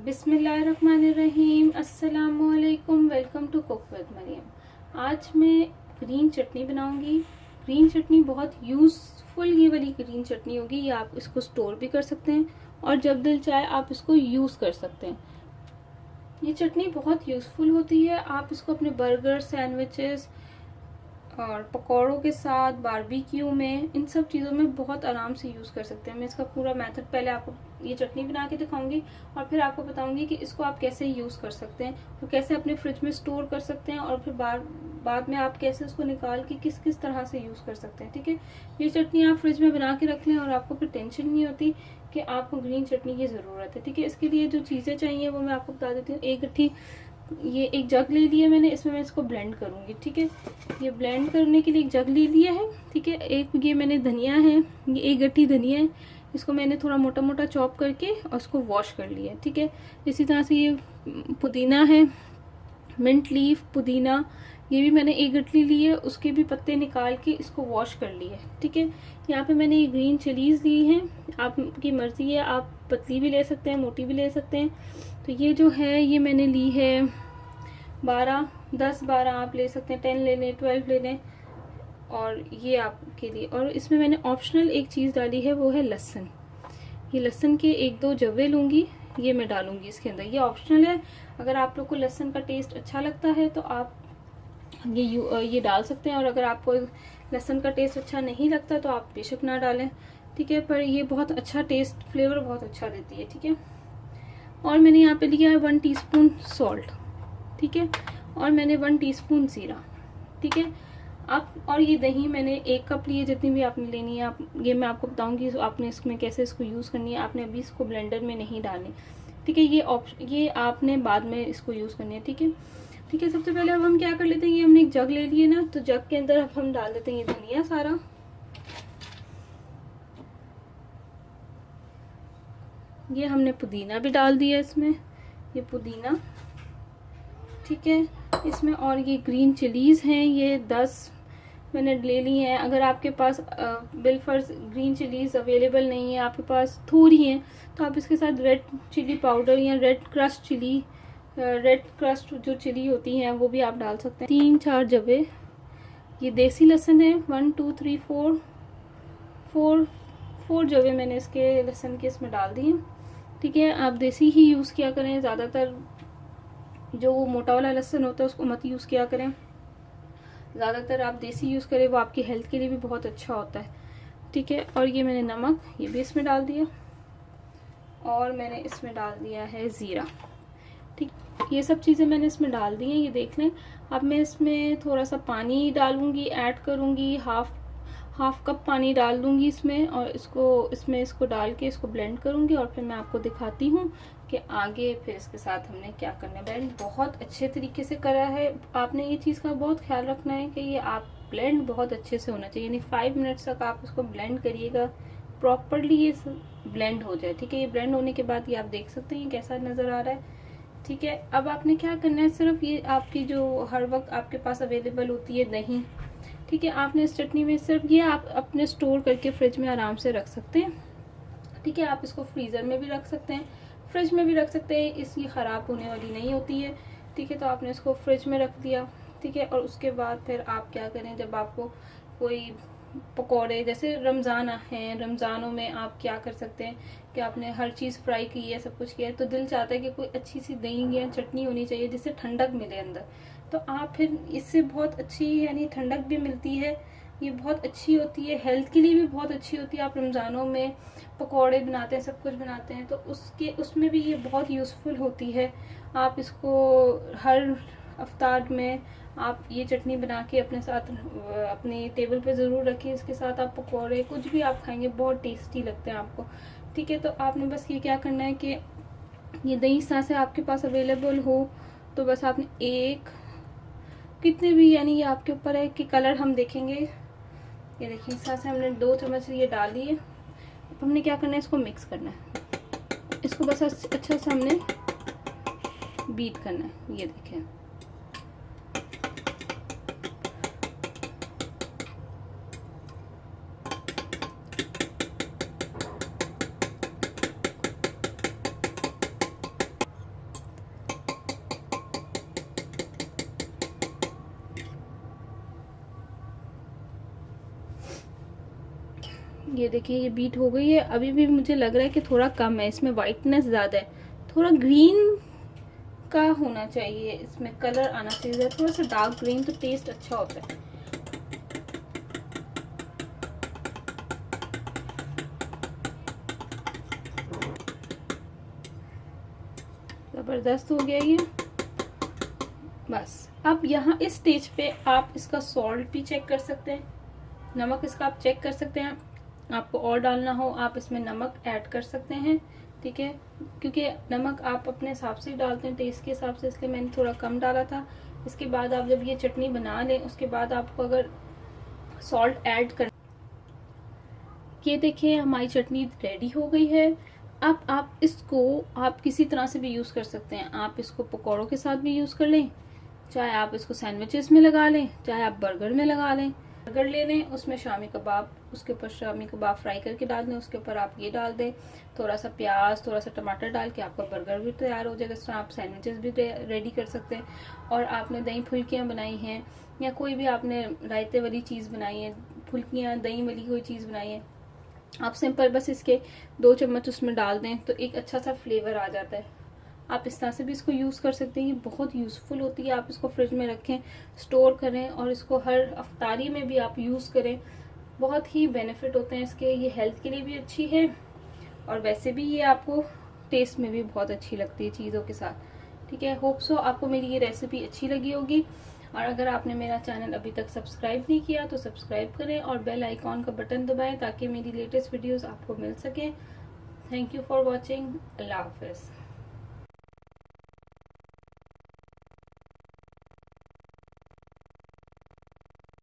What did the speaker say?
बिस्मिल्लाहिर्रहमानिर्रहीम, अस्सलामुअलैकुम। Welcome to cook with Mariam. आज मैं ग्रीन चटनी बनाऊंगी। ग्रीन चटनी बहुत यूज़फुल ये वाली ग्रीन चटनी होगी। ये आप इसको स्टोर भी कर सकते हैं और जब दिल चाहे आप इसको यूज़ कर सकते हैं। ये चटनी बहुत यूज़फुल होती है। आप इसको अपने बर्गर, सैंडविचेस और पकौड़ों के साथ, बारबेक्यू में, इन सब चीज़ों में बहुत आराम से यूज़ कर सकते हैं। मैं इसका पूरा मेथड पहले आपको ये चटनी बना के दिखाऊंगी और फिर आपको बताऊंगी कि इसको आप कैसे यूज़ कर सकते हैं और कैसे अपने फ्रिज में स्टोर कर सकते हैं और फिर बाद में आप कैसे उसको निकाल के किस किस तरह से यूज़ कर सकते हैं। ठीक है, ये चटनी आप फ्रिज में बना के रख लें और आपको फिर टेंशन नहीं होती कि आपको ग्रीन चटनी की ज़रूरत है। ठीक है, इसके लिए जो चीज़ें चाहिए वो मैं आपको बता देती हूँ। ये एक जग ले लिया मैंने, इसमें मैं इसको ब्लेंड करूंगी। ठीक है, ये ब्लेंड करने के लिए एक जग ले लिया है। ठीक है, एक ये मैंने धनिया है, ये एक गट्ठी धनिया है, इसको मैंने थोड़ा मोटा मोटा चॉप करके और इसको वॉश कर लिया। ठीक है, इसी तरह से ये पुदीना है, मिंट लीफ पुदीना, ये भी मैंने एक गठली ली है, उसके भी पत्ते निकाल के इसको वॉश कर लिए। ठीक है, यहाँ पे मैंने ये ग्रीन चिलीज ली हैं, आपकी मर्जी है, आप पतली भी ले सकते हैं, मोटी भी ले सकते हैं। तो ये जो है ये मैंने ली है 10-12 आप ले सकते हैं, 10 ले लें, 12 ले लें, और ये आपके लिए। और इसमें मैंने ऑप्शनल एक चीज़ डाली है, वो है लहसुन। ये लहसुन के 1-2 जवे लूँगी, ये मैं डालूंगी इसके अंदर। ये ऑप्शनल है, अगर आप लोग को लहसुन का टेस्ट अच्छा लगता है तो आप ये डाल सकते हैं, और अगर आपको लहसुन का टेस्ट अच्छा नहीं लगता तो आप बेशक ना डालें। ठीक है, पर ये बहुत अच्छा टेस्ट, फ्लेवर बहुत अच्छा देती है। ठीक है, और मैंने यहाँ पे लिया है 1 टीस्पून सॉल्ट। ठीक है, और मैंने 1 टीस्पून जीरा। ठीक है, आप, और ये दही मैंने 1 कप लिए, जितनी भी आपने लेनी है आप, ये मैं आपको बताऊंगी आपने इसमें कैसे इसको यूज़ करनी है। आपने अभी इसको ब्लेंडर में नहीं डालनी। ठीक है, ये आपने बाद में इसको यूज़ करनी है। ठीक है, ठीक है, सबसे पहले अब हम क्या कर लेते हैं, ये हमने एक जग ले लिए ना, तो जग के अंदर अब हम डाल देते हैं ये धनिया सारा। ये हमने पुदीना भी डाल दिया इसमें, ये पुदीना। ठीक है, इसमें और ये ग्रीन चिलीज हैं, ये 10 मैंने ले ली हैं। अगर आपके पास बिलफर्ज ग्रीन चिलीज अवेलेबल नहीं है, आपके पास थोड़ी हैं, तो आप इसके साथ रेड चिली पाउडर या रेड क्रस्ट जो चिली होती हैं वो भी आप डाल सकते हैं। 3-4 जवे, ये देसी लहसुन है, 1 2 3 4 जवे मैंने इसके लहसुन के इसमें डाल दिए। ठीक है, आप देसी ही यूज़ किया करें, ज़्यादातर जो वो मोटा वाला लहसुन होता है उसको मत यूज़ किया करें, ज़्यादातर आप देसी यूज़ करें, वो आपकी हेल्थ के लिए भी बहुत अच्छा होता है। ठीक है, और ये मैंने नमक ये भी इसमें डाल दिया, और मैंने इसमें डाल दिया है ज़ीरा। ठीक, ये सब चीज़ें मैंने इसमें डाल दी हैं, ये देख लें। अब मैं इसमें थोड़ा सा पानी डालूंगी, ऐड करूंगी, हाफ कप पानी डाल दूंगी इसमें, और इसको डाल के इसको ब्लेंड करूंगी, और फिर मैं आपको दिखाती हूँ कि आगे फिर इसके साथ हमने क्या करना है। ब्लेंड बहुत अच्छे तरीके से करा है। आपने ये चीज़ का बहुत ख्याल रखना है कि ये आप ब्लेंड बहुत अच्छे से होना चाहिए, यानी 5 मिनट्स तक आप इसको ब्लेंड करिएगा, प्रॉपरली ये ब्लेंड हो जाए। ठीक है, ये ब्लेंड होने के बाद ये आप देख सकते हैं कैसा नज़र आ रहा है। ठीक है, अब आपने क्या करना है, सिर्फ ये आपकी जो हर वक्त आपके पास अवेलेबल होती है दही। ठीक है, आपने इस चटनी में सिर्फ ये आप अपने स्टोर करके फ्रिज में आराम से रख सकते हैं। ठीक है, आप इसको फ्रीज़र में भी रख सकते हैं, फ्रिज में भी रख सकते हैं, इसकी ख़राब होने वाली नहीं होती है। ठीक है, तो आपने इसको फ्रिज में रख दिया। ठीक है, और उसके बाद फिर आप क्या करें, जब आपको कोई पकौड़े, जैसे रमज़ान हैं, रमज़ानों में आप क्या कर सकते हैं कि आपने हर चीज़ फ्राई की है, सब कुछ किया है, तो दिल चाहता है कि कोई अच्छी सी दही या चटनी होनी चाहिए जिससे ठंडक मिले अंदर। तो आप फिर इससे बहुत अच्छी, यानी ठंडक भी मिलती है, ये बहुत अच्छी होती है, हेल्थ के लिए भी बहुत अच्छी होती है। आप रमज़ानों में पकौड़े बनाते हैं, सब कुछ बनाते हैं, तो उसमें भी ये बहुत यूज़फुल होती है। आप इसको हर अफ्तार में आप ये चटनी बना के अपने साथ अपनी टेबल पे ज़रूर रखिए। इसके साथ आप पकौड़े कुछ भी आप खाएंगे बहुत टेस्टी लगते हैं आपको। ठीक है, तो आपने बस ये क्या करना है कि ये दही सांसें आपके पास अवेलेबल हो तो बस आपने कितने भी, यानी ये आपके ऊपर है कि कलर हम देखेंगे। ये देखिए, इस तरह से हमने 2 चम्मच ये डाल दिए। अब हमने क्या करना है, इसको मिक्स करना है, इसको बस अच्छा से हमने बीट करना है। ये देखें, ये देखिए ये बीट हो गई है। अभी भी मुझे लग रहा है कि थोड़ा कम है, इसमें वाइटनेस ज़्यादा है, थोड़ा ग्रीन का होना चाहिए, इसमें कलर आना चाहिए थोड़ा सा डार्क ग्रीन, तो टेस्ट अच्छा होता है। ज़बरदस्त हो गया ये। बस अब यहाँ इस स्टेज पे आप इसका सॉल्ट भी चेक कर सकते हैं, नमक इसका आप चेक कर सकते हैं। आपको और डालना हो आप इसमें नमक ऐड कर सकते हैं, ठीक है, क्योंकि नमक आप अपने हिसाब से डालते हैं, टेस्ट के हिसाब से, इसलिए मैंने थोड़ा कम डाला था। इसके बाद आप जब ये चटनी बना लें उसके बाद आपको अगर सॉल्ट ऐड कर, ये देखिए हमारी चटनी रेडी हो गई है। अब आप इसको आप किसी तरह से भी यूज़ कर सकते हैं। आप इसको पकौड़ों के साथ भी यूज़ कर लें, चाहे आप इसको सैंडविचेस में लगा लें, चाहे आप बर्गर में लगा लें। बर्गर ले लें, उसमें शामी कबाब, उसके ऊपर शामी कबाब फ्राई करके डाल दें, उसके ऊपर आप ये डाल दें, थोड़ा सा प्याज, थोड़ा सा टमाटर डाल के आपका बर्गर भी तैयार हो जाएगा। इस तरह आप सैंडविचेस भी रेडी कर सकते हैं। और आपने दही फुल्कियाँ बनाई हैं या कोई भी आपने रायते वाली चीज़ बनाई है, फुल्कियाँ दही वाली कोई चीज़ बनाई है, आप सिंपल बस इसके 2 चम्मच उसमें डाल दें तो एक अच्छा सा फ्लेवर आ जाता है। आप इस तरह से भी इसको यूज़ कर सकते हैं, ये बहुत यूज़फुल होती है। आप इसको फ्रिज में रखें, स्टोर करें और इसको हर अफ्तारी में भी आप यूज़ करें, बहुत ही बेनिफिट होते हैं इसके। ये हेल्थ के लिए भी अच्छी है और वैसे भी ये आपको टेस्ट में भी बहुत अच्छी लगती है चीज़ों के साथ, ठीक है। होप सो आपको मेरी ये रेसिपी अच्छी लगी होगी। और अगर आपने मेरा चैनल अभी तक सब्सक्राइब नहीं किया तो सब्सक्राइब करें और बेल आइकॉन का बटन दबाएं ताकि मेरी लेटेस्ट वीडियोस आपको मिल सकें। Thank you for watching. अल्लाह हाफिज़।